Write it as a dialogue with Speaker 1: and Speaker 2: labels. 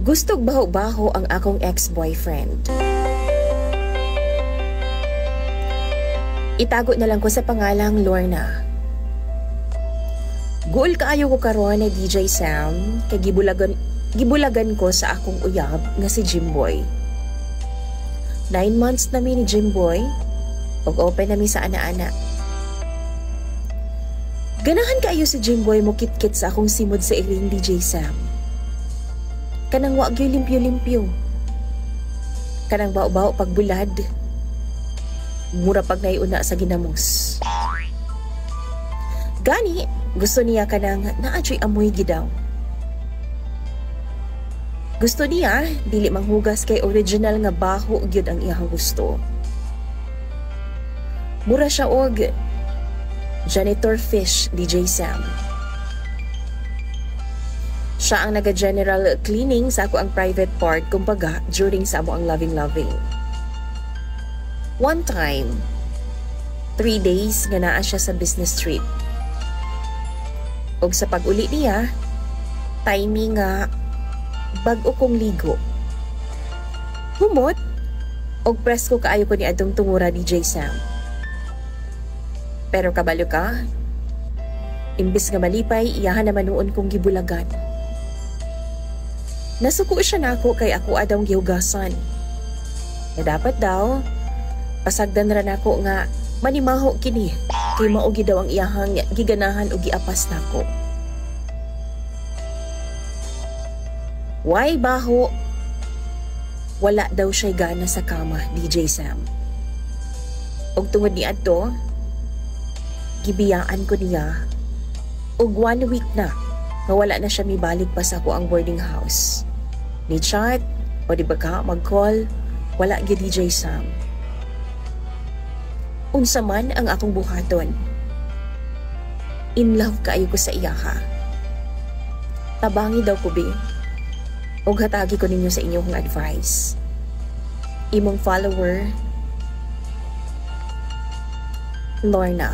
Speaker 1: Gustog baho-baho ang akong ex-boyfriend. Itago na lang ko sa pangalang Lorna. Goal kaayo ko karon ni DJ Sam kay gibulagan ko sa akong uyab nga si Jimboy. 9 months na mi ni Jimboy ug open na mi sa ana-ana. Ganahan kaayo si Jimboy mo kit-kit sa akong simod sa iring DJ Sam. Kanang wa gyud limpyo-limpyo. Kanang bao-bao pagbulad. Mura pag naiuna sa ginamos. Gani, gusto niya kanang naadyoy amoy gidaw. Gusto niya, dili manghugas kay original nga baho gyud ang iyang gusto. Mura siya og janitor fish, DJ Sam. Siya ang naga-general cleaning sa ako ang private part kumbaga during sa amo ang loving-loving. One time, 3 days nga naa siya sa business trip. Og sa pag-uli niya, timing nga bag-o kong ligo. Humot, og presko kaayo ko ni adtong tungura DJ Sam. Pero kabalo ka, imbis nga malipay, iyahan naman noon kong gibulagan. Nasuko siya nako kay ako adong gihugasan. Na dapat daw, pasagdan ra nako nga manimaho kini kay maugi daw ang iyahang giganahan o giapas nako. Why baho? Wala daw siya'y gana sa kama, DJ Sam. Og tungod ni adto, gibiyaan ko niya og 1 week na nga wala na siya mibalik pa sa ako ang boarding house. Ni chat o di ba ka mag-call, wala gyud DJ Sam. Unsa man ang akong buhaton. In love kaayo ko sa iya ha. Tabangi daw ko be. Og hatagi ko ninyo sa inyong advice. Imong follower, Lorna.